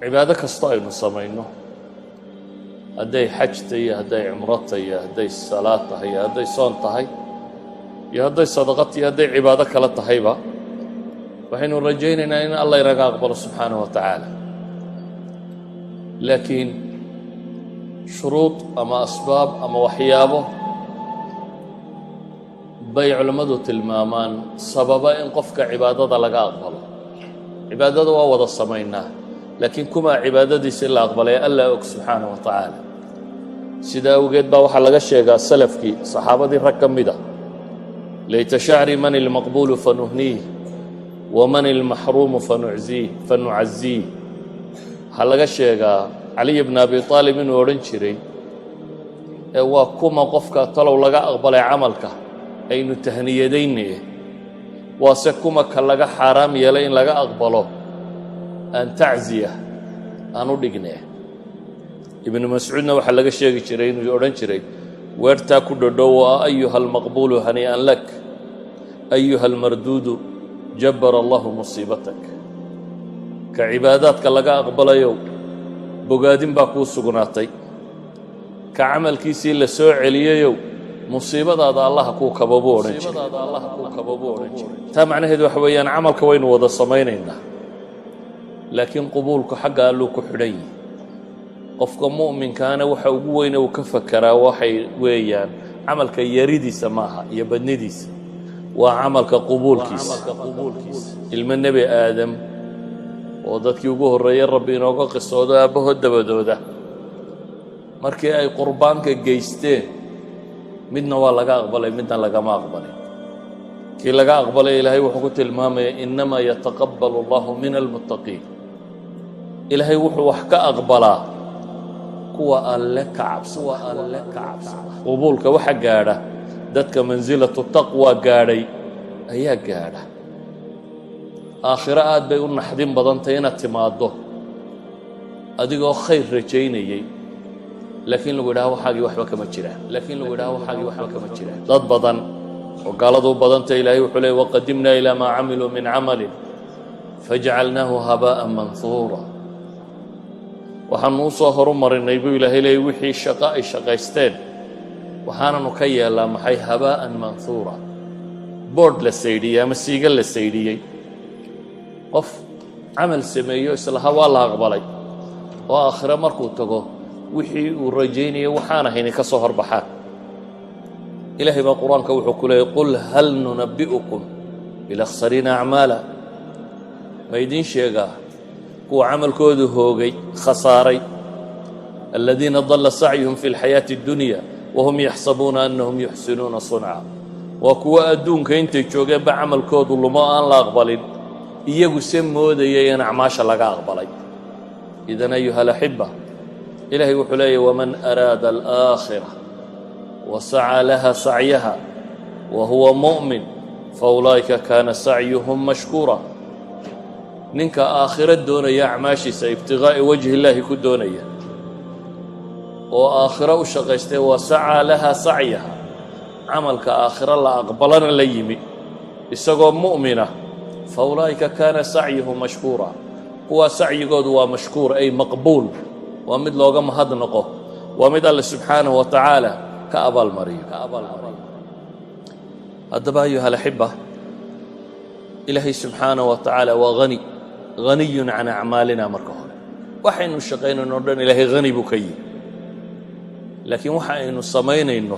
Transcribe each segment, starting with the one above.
cibaado kasta aynu samayno hadday xaj tahay hadday cumro tahay hadday salaad tahay hadday soon tahay iyo hadday sadaqad iyo hadday cibaado kale tahayba waxaynu rajaynaynaa in Allah inaga aqbalo subxaanahu wa tacaala laakiin shuruud ama asbaab ama waxyaabo bay culimmadu tilmaamaan sababa in qofka cibaadada laga aqbalo cibaadada waa wada samaynaa laakiin kuma cibaadadiisa la aqbalay Allah og subxaanahu wa tacaala sida awgeed baa waxaa laga sheegaa salafkii saxaabadii rag ka mid ah layta shacri man ilmaqbuulu fanuhniih waman ilmaxruumu fanucziih waxaa laga sheegaa caliy bn abi aalib inuu odhan jiray ee waa kuma qofka talow laga aqbalay camalka aynu tahniyadayne waase kuma ka laga xaaraam yeelay in laga aqbalo aan tacziya aan u dhignee ibnu mascuudna waxaa laga sheegi jiray inuu odhan jiray weertaa ku dhodhow ayuha almaqbuulu hanii'an lak ayuha almarduudu jabbara allahu musiibatak ka cibaadaadka laga aqbalayow bogaadin baa kuu sugnaatay ka camalkiisii la soo celiyayow musiibadaada allaha kuu kabo buu odhan jiray taa macnaheedu waxa weeyaan camalka waynu wada samaynaynaa laakiin qubuulku xagga alluu ku xidhan yihi qofka mu'minkaana waxa ugu weyne uu ka fakeraa waxay weeyaan camalka yaridiisa maaha iyo badnidiisa waa camalka qubuulkiisa ilmo nebi aadam oo dadkii ugu horreeyey rabbi inooga qisoodo aabbahood dabadooda markii ay qurbaanka geysteen midna waa laga aqbalay midna lagama aqbalin kii laga aqbalay ilaahay wuxuu ku tilmaamaya innamaa yataqabbalu allahu min almuttaqiin ilaahay wuxuu wax ka aqbalaa kuwa alle ka cabsada qubuulka waxa gaadha dadka mansilatu taqwa gaadhay ayaa gaadha aakhiro aad bay u naxdin badantay inaad timaaddo adigoo khayr rajaynayey laakiin lagu yidhaha waxaagii waxba kama jiraan dad badan oo gaaladu u badantay ilaahay wuxuu leey waqadimnaa ilaa maa camiluu min camalin fajacalnaahu habaa'an manhuura waxaanu u soo horumarinay buu ilaahay leeyay wixii shaqo ay shaqaysteen waxaananu ka yeellaa maxay habaa'an manhuura boodh la saydhiyey ama siiga la saydhiyey qof camal sameeyo islaha waa la aqbalay oo aakhiro markuu tago wixii uu rajaynayay waxaan ahayni ka soo horbaxaan ilaahay baa qur-aanka wuxuu ku leeyay qul hal nunabbi'ukum bilakhsariina acmaala ma idiin sheegaa kuwa camalkoodu hoogay khasaaray aladiina dalla sacyuhum fi lxayaati addunya wahum yaxsabuuna annahum yuxsinuuna sunca waa kuwa adduunka intay joogeenba camalkoodu lumo aan la aqbalin iyagu se moodayay in acmaasha laga aqbalay idan ayuha alaxiba ilaahay wuxuu leeyahy waman araada alaakhira wasacaa laha sacyaha wa huwa mu'min faulaa'ika kaana sacyuhum mashkuura ninka aakhiro doonaya acmaashiisa ibtiqaa'i wajhi illaahi ku doonaya oo aakhiro u shaqaystay wasacaa laha sacyaha camalka aakhiro la aqbalana la yimi isagoo mu'mina faulaa'ika kaana sacyuhum mashkuura kuwaa sacyigoodu waa mashkuur ay maqbuul waa mid looga mahadnaqo waa mid alle subxaanahu wa tacaala ka abaalmariyo haddaba ayuha alaxiba ilaahay subxaanahu wa tacaala waa haniyun can acmaalina marka hore waxaynu shaqaynayno o dhan ilaahay hani buu ka yihi laakiin waxa aynu samaynayno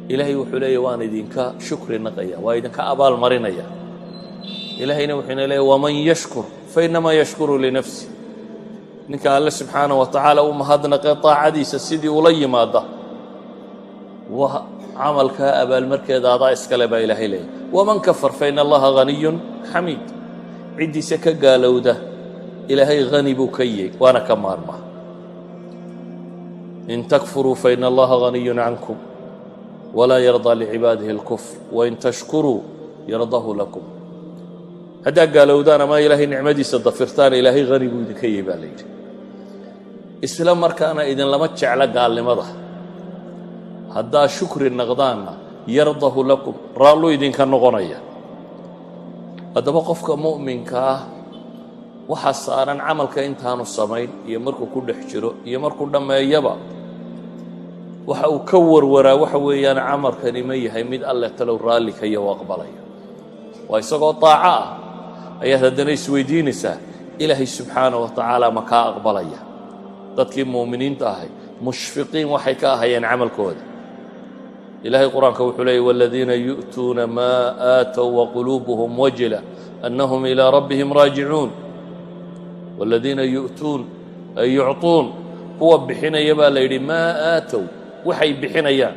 ilaahay wuxuu leeyahy waan idinka shukri naqaya waa idinka abaal marinaya ilaahayna wuxuuna leeyahy waman yashkur fainamaa yashkuru linafsi ninka alle subxaanahu wa tacaala u mahadnaqee taacadiisa sidii ula yimaada waa camalkaa abaalmarkeeda adaa iskale baa ilaahay leeyahy waman kafar faina allaha haniyun xamiid ciddiisa ka gaalowda ilaahay hani buu ka yahy waana ka maarmaa in takfuruu faina allaha haniyun cankum walaa yardaa licibaadihi اlkufr wain tashkuruu yardahu lakum haddaa gaalowdaan ama ilaahay nicmadiisa dafirtaan ilaahay hani buu idinka yahy baa la yidhi isla markaana idinlama jecla gaalnimada haddaa shukri naqdaanna yardahu lakum raallu idinka noqonaya haddaba qofka mu'minka ah waxa saaran camalka intaanu samayn iyo markuu ku dhex jiro iyo markuu dhammeeyaba waxa uu ka warwaraa waxa weeyaan camalkani ma yahay mid alle talow raalli ka iyo aqbalaya waa isagoo taaca ah ayaad haddana isweydiinaysaa ilaahay subxaanahu wa tacaala ma kaa aqbalaya dadkii muuminiinta ahay mushfiqiin waxay ka ahayeen camalkooda ilaahay qur-aanka wuxuu leeyay waladiina yu'tuuna maa aatow waquluubuhum wajila annahum ilaa rabbihim raajicuun waladiina yu'tuun ay yucطuun kuwa bixinaya baa la yidhi maa aatow waxay bixinayaan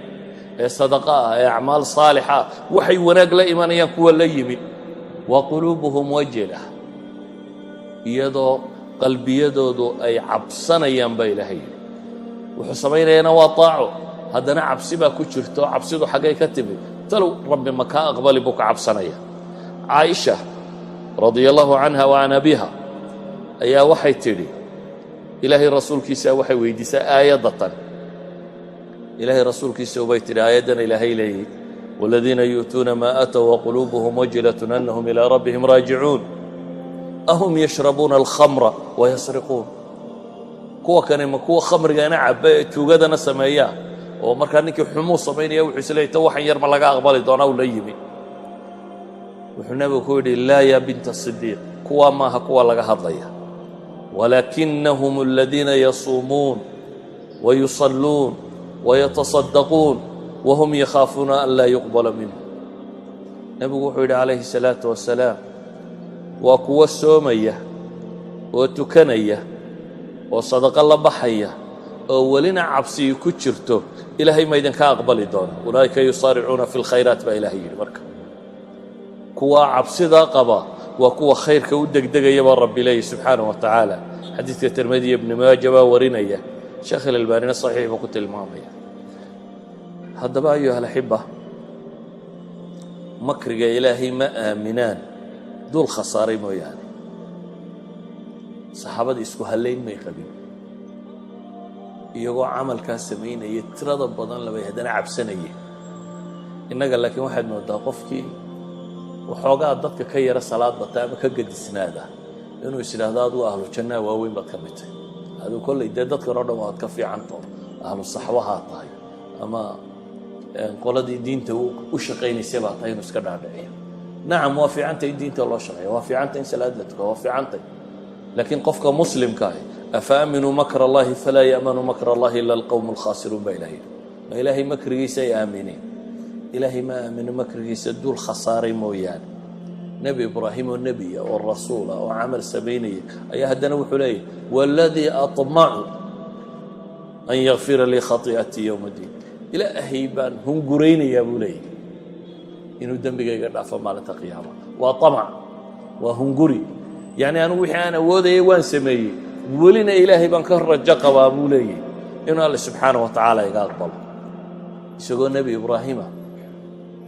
ee sadaqa ah ee acmaal saalixa ah waxay wanaag la imanayaan kuwa la yimid wa quluubuhum wajila iyadoo qalbiyadoodu ay cabsanayaan baa ilaahay yidhi wuxuu samaynayaana waa taaco haddana cabsi baa ku jirto cabsidu xaggay ka timid talow rabbi ma kaa aqbali buu ka cabsanaya caaisha radia allahu canha wa can abiha ayaa waxay tidhi ilaahay rasuulkiisa waxay weydiisaa aayadatan ilaahay rasuulkiisa ubay tidhi aayaddana ilaahay leeyay waladiina yu'tuuna maa aatow waquluubuhum wajilatun annahum ilaa rabbihim raajicuun ahum yashrabuuna alkhamra wayasriquun kuwa kane ma kuwa khamrigana cabba ee tuugadana sameeyaa oo markaa ninkii xumuu samaynaya wuxuu is leeyay ta waxan yar ma laga aqbali doonaa uu la yimi wuxuu nabigu ku yidhi laa yaa binta sidiiq kuwaa maaha kuwa laga hadlaya walaakinahum aladiina yasuumuun wayusalluun wayatasaddaquun wahum yakhaafuuna an laa yuqbala minhu nebigu wuxuu yidhi calayhi salaatu wasalaam waa kuwa soomaya oo tukanaya oo sadaqo la baxaya oo welina cabsigii ku jirto ilaahay ma idinka aqbali doono ulaa'ika yusaaricuuna fi lkhayraat baa ilaahay yidhi marka kuwa cabsidaa qaba waa kuwa khayrka u degdegaya baa rabbi leeyahy subxaanahu wa tacaala xadiidka tirmidiya ibni maaja baa warinaya sheekh ilalbaanina saxiix buu ku tilmaamaya haddaba ayuha alaxiba makriga ilaahay ma aaminaan dul khasaaray mooyaane saxaabadii isku hallayn may qabin iyagoo camalkaa samaynaya tirada badan labay haddana cabsanayeen innaga laakiin waxaad moodaa qofkii waxoogaa dadka ka yara salaad bata ama ka gadisnaada inuu is idhaahdo adugu ahlu jannaa waaweyn baad ka mid tahay aduu kolley dee dadkan oo dhan waad ka fiicantao ahlu saxwahaa tahay ama qoladii diinta u shaqaynaysay baa tahay inuu iska dhaadhiciyo nacam waa fiicantay in diinta loo shaqeeya waa fiicantay in salaad la tuka waa fiicantay laakiin qofka muslimka ah afa aaminuu makra allahi falaa ya'manu makra allahi ila alqowmu alkhaasiruun baa ilahay ma ilaahay makrigiisa ay aamineen ilaahay ma aamino makrigiisa duul khasaaray mooyaane nebi ibraahim oo nebiya oo rasuula oo camal samaynaya ayaa haddana wuxuu leeyahy waaladii aطmacu an yakfira lii khatii'atii yowma diin ilaahay baan hunguraynayaa buu leeyahy inuu dembigayga dhaafo maalinta qiyaama waa amac waa hunguri yacni anigu wixii aan awoodayay waan sameeyey welina ilaahay baan ka rajo qabaa buu leeyahy inuu alle subxaanaه wa tacaala iga aqbalo isagoo nebi ibraahima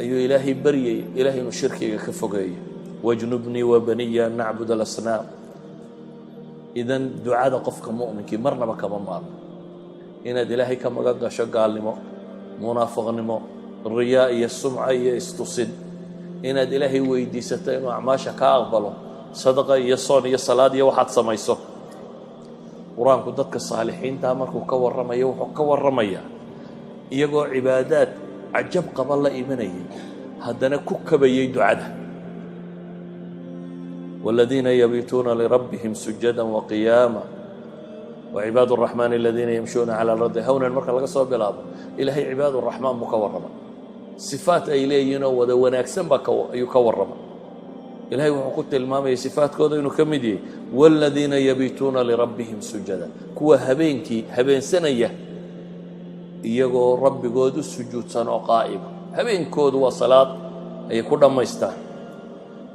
ayuu ilaahay baryay ilaahay inuu shirkiga ka fogeeyo wajnubnii wabaniya an nacbud alasnaam idan ducada qofka mu'minkii marnaba kama maarmo inaad ilaahay ka magan gasho gaalnimo munaafiqnimo riyaa iyo sumca iyo istusin inaad ilaahay weydiisato inuu acmaasha kaa aqbalo sadaqa iyo soon iyo salaad iyo waxaad samayso qur-aanku dadka saalixiintaa markuu ka warramayo wuxuu ka warramayaa iyagoo cibaadaad cajab qaba la imanayay haddana ku kabayay ducada والذين يبيتون لربهم سجدا وقياما وعباد الرحمن الذين يمشون على الأرض هونا marka laga soo bilaabo ilaahay cibaad الرحمن mu ka warrama sifaat ay leeyihiin oo wada wanaagsan ba ayuu ka warrama ilaahay wuxuu ku tilmaamay sifaadkooda inuu ka mid yahay والذين يبيتون لربهم سجدا kuwa habeenkii habeensanaya iyagoo rabbigoodu sujuudsan oo qaa'im habeenkoodu waa salaad ay ku dhamaystaan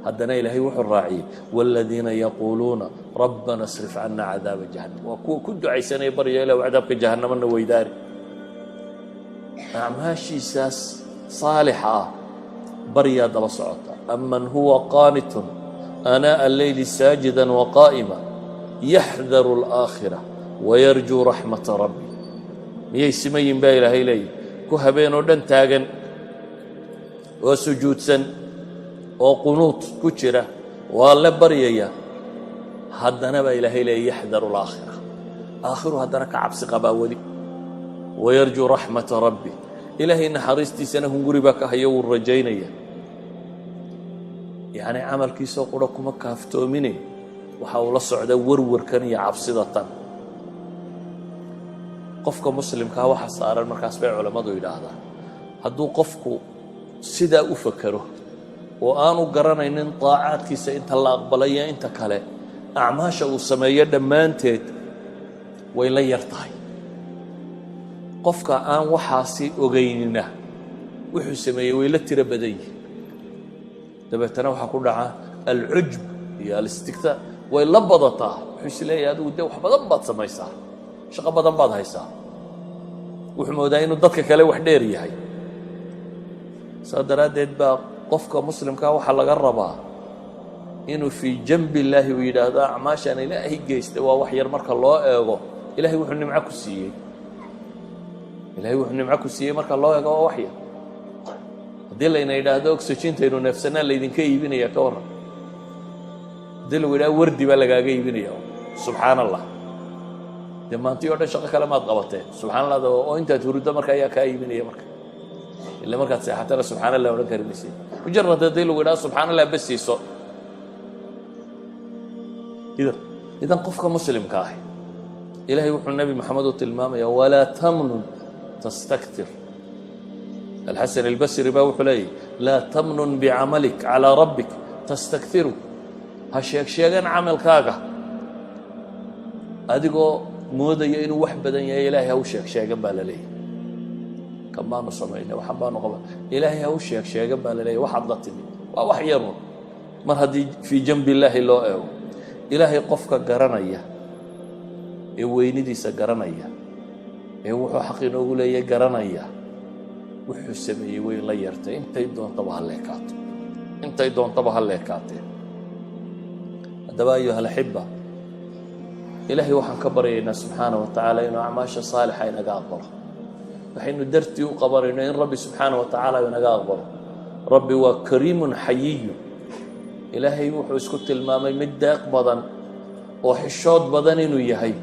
haddana ilaahay wuxuu raaciyey والذيina yaquuluuna rabbana اsrif cana cadaaba jahannam waa kuwa ku ducaysanaya barya ilah cadaabka jahannamana weydaari acmaashiisaas saalixa ah baryaa daba socota aman huwa qaanitun anaaءa alleyli saajida waqaa'ima yaxdaru اlآakhira wayarjuu raxmata rabbi miyay simayin baa ilaahay leeyihi ku habeenoo dhan taagan oo sujuudsan oo qunuud ku jira waa la baryaya haddana baa ilaahay leeya yaxdaru alaakhira aakhiru haddana ka cabsi qabaa weli wayarjuu raxmata rabbi ilaahay naxariistiisana hunguri baa ka hayo wuu rajaynaya yacni camalkiisoo qura kuma kaaftoomine waxa uu la socda warwarkan iyo cabsida tan qofka muslimkaa waxa saaran markaas bay culammadu yidhaahdaan hadduu qofku sidaa u fakero oo aanu garanaynin daacaadkiisa inta la aqbalaya inta kale acmaasha uu sameeyo dhammaanteed way la yar tahay qofka aan waxaasi ogaynina wuxuu sameeyey way la tiro badan yihin dabeetana waxaa ku dhaca alcujb iyo alistigtaa way la badataa wuxuu is leeyahay adigu dee wax badan baad samaysaa shaqo badan baad haysaa wuxuu moodaa inuu dadka kale wax dheer yahay saa daraaddeed baa qofka muslimkaa waxaa laga rabaa inuu fii janbi illaahi uu yidhaahdo acmaashaan ilaahay geystay waa wax yar marka loo eego ilahay wuxuu nimco ku siiyey ilahay wuxuu nimco ku siiyey marka loo eego waa wax yar haddii layna yidhaahdo oxygentaynu neefsanaa laydinka iibinaya ka warran haddii lagu yidhahdo wardi baa lagaaga iibinaya subxaan allah dee maantii o dhan shaqo kale maad qabateen subxaan allah oo intaad huruddo marka ayaa kaa iibinaya marka ila markaad seexatana subxaan allah odhan kari maysid mujarad haddii lagu yidhahdo subxaan allah bas siiso idan qofka muslimka ah ilaahay wuxuu nebi maxamed u tilmaamaya walaa tamnun tastaktir alxasan albasri baa wuxuu leeyahy laa tamnun bicamalik calaa rabbik tastaktiru ha sheegsheegan camalkaaga adigoo moodaya inuu wax badan yahay ilaahay ha u sheegsheegan baa la leeyahy kan baanu samaynay waxan baanu qaban ilaahay ha u sheegsheegan baa la leeyahy waxaad la timi waa wax yarun mar haddii fii janbi illaahi loo eego ilaahay qofka garanaya ee weynidiisa garanaya ee wuxuu xaq inoogu leeyahay garanaya wuxuu sameeyey way la yartay intay doontaba ha leekaato intay doontaba ha leekaatee haddaba ayuha alaxiba ilaahay waxaan ka baryaynaa subxaanah wa tacaala inuu acmaasha saalixa inaga aqbalo waxaynu dartii u qabanayno in rabbi subxaanah wa tacaala inaga aqbalo rabbi waa kariimun xayiyu ilaahay wuxuu isku tilmaamay mid deeq badan oo xishood badan inuu yahay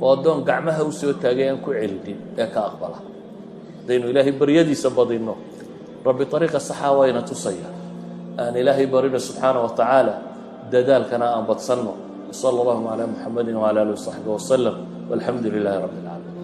oo addoon gacmaha u soo taagay aan ku celinin ee ka aqbala haddaynu ilaahay baryadiisa badinno rabbi ariiqa saxaa wayna tusaya aan ilaahay barino subxaana wa tacaala dadaalkana aan badsanno sala allahu calaa muxamadin wcala alihi wasaxbihi wasalam walxamdu lilaahi rabbi alcaalamiin